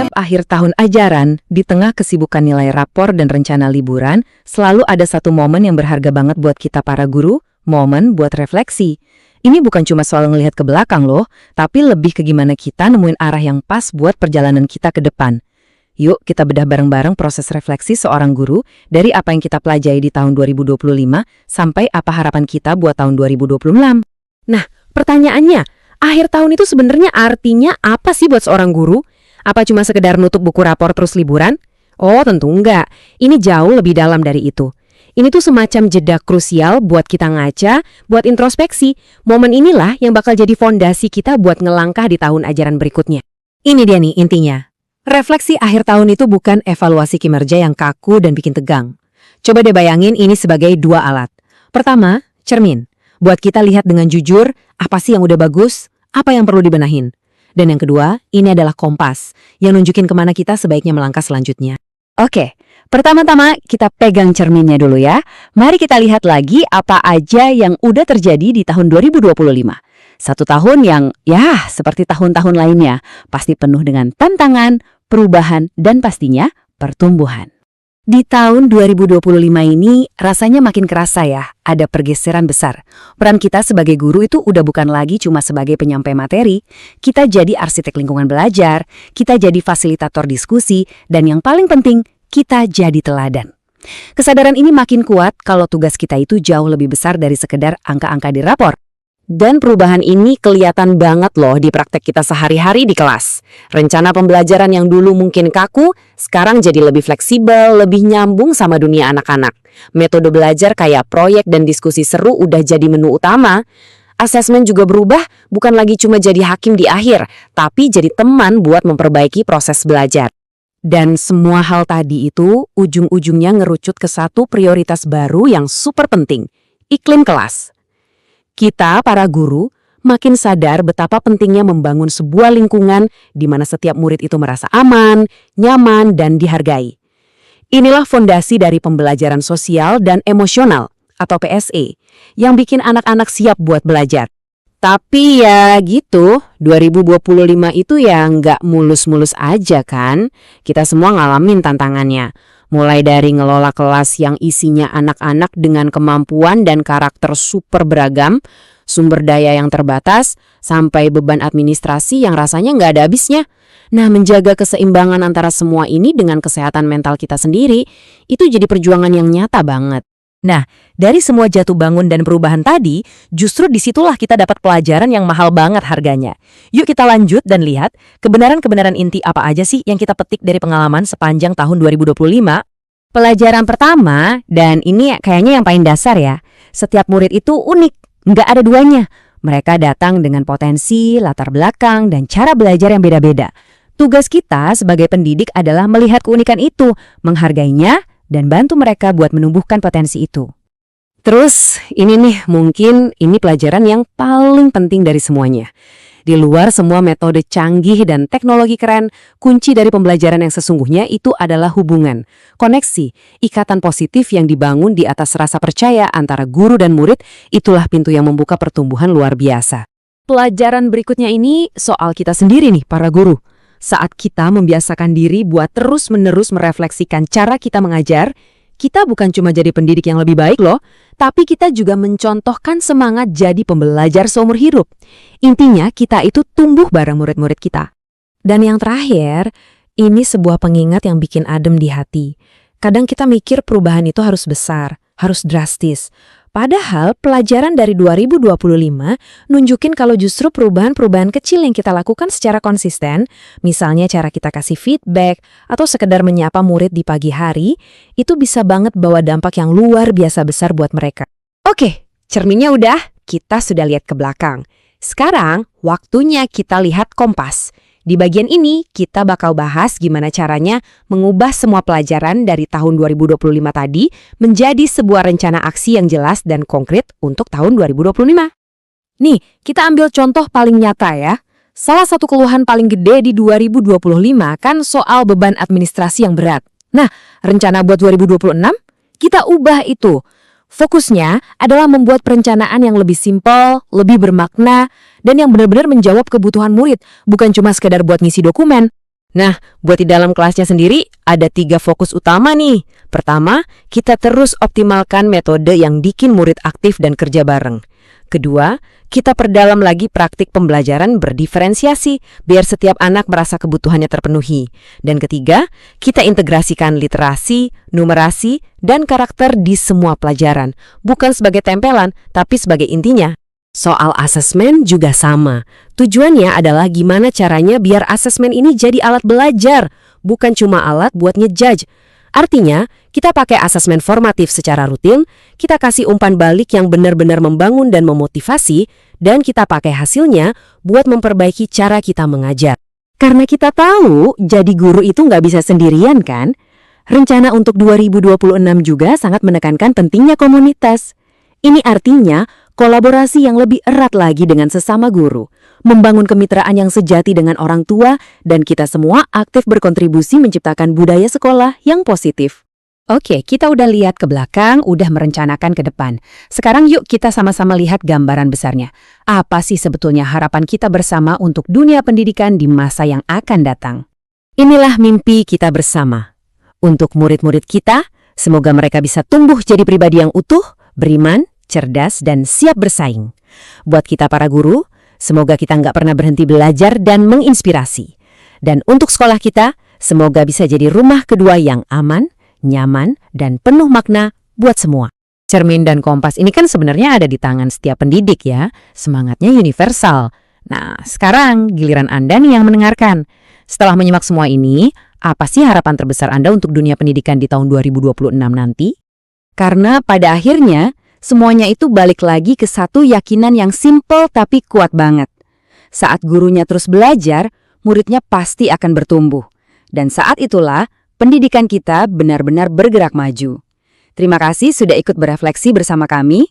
Setiap akhir tahun ajaran, di tengah kesibukan nilai rapor dan rencana liburan, selalu ada satu momen yang berharga banget buat kita para guru, momen buat refleksi. Ini bukan cuma soal ngelihat ke belakang loh, tapi lebih ke gimana kita nemuin arah yang pas buat perjalanan kita ke depan. Yuk kita bedah bareng-bareng proses refleksi seorang guru dari apa yang kita pelajari di tahun 2025 sampai apa harapan kita buat tahun 2026. Nah, pertanyaannya, akhir tahun itu sebenarnya artinya apa sih buat seorang guru? Apa cuma sekedar nutup buku rapor terus liburan? Oh, tentu enggak. Ini jauh lebih dalam dari itu. Ini tuh semacam jeda krusial buat kita ngaca, buat introspeksi. Momen inilah yang bakal jadi fondasi kita buat ngelangkah di tahun ajaran berikutnya. Ini dia nih intinya. Refleksi akhir tahun itu bukan evaluasi kinerja yang kaku dan bikin tegang. Coba deh bayangin ini sebagai dua alat. Pertama, cermin. Buat kita lihat dengan jujur, apa sih yang udah bagus, apa yang perlu dibenahin. Dan yang kedua, ini adalah kompas, yang nunjukin kemana kita sebaiknya melangkah selanjutnya. Oke, pertama-tama kita pegang cerminnya dulu ya. Mari kita lihat lagi apa aja yang udah terjadi di tahun 2025. Satu tahun yang, ya, seperti tahun-tahun lainnya, pasti penuh dengan tantangan, perubahan, dan pastinya pertumbuhan. Di tahun 2025 ini rasanya makin kerasa ya, ada pergeseran besar. Peran kita sebagai guru itu udah bukan lagi cuma sebagai penyampai materi, kita jadi arsitek lingkungan belajar, kita jadi fasilitator diskusi, dan yang paling penting, kita jadi teladan. Kesadaran ini makin kuat kalau tugas kita itu jauh lebih besar dari sekedar angka-angka di rapor. Dan perubahan ini kelihatan banget loh di praktek kita sehari-hari di kelas. Rencana pembelajaran yang dulu mungkin kaku, sekarang jadi lebih fleksibel, lebih nyambung sama dunia anak-anak. Metode belajar kayak proyek dan diskusi seru udah jadi menu utama. Asesmen juga berubah, bukan lagi cuma jadi hakim di akhir, tapi jadi teman buat memperbaiki proses belajar. Dan semua hal tadi itu ujung-ujungnya ngerucut ke satu prioritas baru yang super penting, iklim kelas. Kita, para guru, makin sadar betapa pentingnya membangun sebuah lingkungan di mana setiap murid itu merasa aman, nyaman, dan dihargai. Inilah fondasi dari pembelajaran sosial dan emosional, atau PSE, yang bikin anak-anak siap buat belajar. Tapi ya gitu, 2025 itu ya nggak mulus-mulus aja kan. Kita semua ngalamin tantangannya. Mulai dari ngelola kelas yang isinya anak-anak dengan kemampuan dan karakter super beragam, sumber daya yang terbatas, sampai beban administrasi yang rasanya nggak ada habisnya. Nah, menjaga keseimbangan antara semua ini dengan kesehatan mental kita sendiri, itu jadi perjuangan yang nyata banget. Nah, dari semua jatuh bangun dan perubahan tadi, justru disitulah kita dapat pelajaran yang mahal banget harganya. Yuk kita lanjut dan lihat kebenaran-kebenaran inti apa aja sih yang kita petik dari pengalaman sepanjang tahun 2025. Pelajaran pertama, dan ini kayaknya yang paling dasar ya, setiap murid itu unik, nggak ada duanya. Mereka datang dengan potensi, latar belakang, dan cara belajar yang beda-beda. Tugas kita sebagai pendidik adalah melihat keunikan itu, menghargainya, dan bantu mereka buat menumbuhkan potensi itu. Terus, ini nih, mungkin ini pelajaran yang paling penting dari semuanya. Di luar semua metode canggih dan teknologi keren, kunci dari pembelajaran yang sesungguhnya itu adalah hubungan, koneksi, ikatan positif yang dibangun di atas rasa percaya antara guru dan murid, itulah pintu yang membuka pertumbuhan luar biasa. Pelajaran berikutnya ini soal kita sendiri nih, para guru. Saat kita membiasakan diri buat terus-menerus merefleksikan cara kita mengajar, kita bukan cuma jadi pendidik yang lebih baik loh, tapi kita juga mencontohkan semangat jadi pembelajar seumur hidup. Intinya kita itu tumbuh bareng murid-murid kita. Dan yang terakhir, ini sebuah pengingat yang bikin adem di hati. Kadang kita mikir perubahan itu harus besar, harus drastis. Padahal pelajaran dari 2025 nunjukin kalau justru perubahan-perubahan kecil yang kita lakukan secara konsisten, misalnya cara kita kasih feedback atau sekedar menyapa murid di pagi hari, itu bisa banget bawa dampak yang luar biasa besar buat mereka. Oke, cerminnya udah, kita sudah lihat ke belakang. Sekarang, waktunya kita lihat kompas. Di bagian ini, kita bakal bahas gimana caranya mengubah semua pelajaran dari tahun 2025 tadi menjadi sebuah rencana aksi yang jelas dan konkret untuk tahun 2025. Nih, kita ambil contoh paling nyata ya. Salah satu keluhan paling gede di 2025 kan soal beban administrasi yang berat. Nah, rencana buat 2026, kita ubah itu. Fokusnya adalah membuat perencanaan yang lebih simpel, lebih bermakna, dan yang benar-benar menjawab kebutuhan murid, bukan cuma sekedar buat ngisi dokumen. Nah, buat di dalam kelasnya sendiri, ada 3 fokus utama nih. Pertama, kita terus optimalkan metode yang bikin murid aktif dan kerja bareng. Kedua, kita perdalam lagi praktik pembelajaran berdiferensiasi, biar setiap anak merasa kebutuhannya terpenuhi. Dan ketiga, kita integrasikan literasi, numerasi, dan karakter di semua pelajaran. Bukan sebagai tempelan, tapi sebagai intinya. Soal asesmen juga sama. Tujuannya adalah gimana caranya biar asesmen ini jadi alat belajar, bukan cuma alat buat ngejudge. Artinya, kita pakai asesmen formatif secara rutin, kita kasih umpan balik yang benar-benar membangun dan memotivasi, dan kita pakai hasilnya buat memperbaiki cara kita mengajar. Karena kita tahu jadi guru itu nggak bisa sendirian kan? Rencana untuk 2026 juga sangat menekankan pentingnya komunitas. Ini artinya kolaborasi yang lebih erat lagi dengan sesama guru, membangun kemitraan yang sejati dengan orang tua, dan kita semua aktif berkontribusi menciptakan budaya sekolah yang positif. Oke, kita udah lihat ke belakang, udah merencanakan ke depan. Sekarang yuk kita sama-sama lihat gambaran besarnya. Apa sih sebetulnya harapan kita bersama untuk dunia pendidikan di masa yang akan datang? Inilah mimpi kita bersama. Untuk murid-murid kita, semoga mereka bisa tumbuh jadi pribadi yang utuh, beriman, cerdas, dan siap bersaing. Buat kita para guru, semoga kita nggak pernah berhenti belajar dan menginspirasi. Dan untuk sekolah kita, semoga bisa jadi rumah kedua yang aman, nyaman, dan penuh makna buat semua. Cermin dan kompas ini kan sebenarnya ada di tangan setiap pendidik ya, semangatnya universal. Nah, sekarang giliran Anda nih yang mendengarkan. Setelah menyimak semua ini, apa sih harapan terbesar Anda untuk dunia pendidikan di tahun 2026 nanti? Karena pada akhirnya, semuanya itu balik lagi ke satu yakinan yang simple tapi kuat banget. Saat gurunya terus belajar, muridnya pasti akan bertumbuh. Dan saat itulah, pendidikan kita benar-benar bergerak maju. Terima kasih sudah ikut berefleksi bersama kami.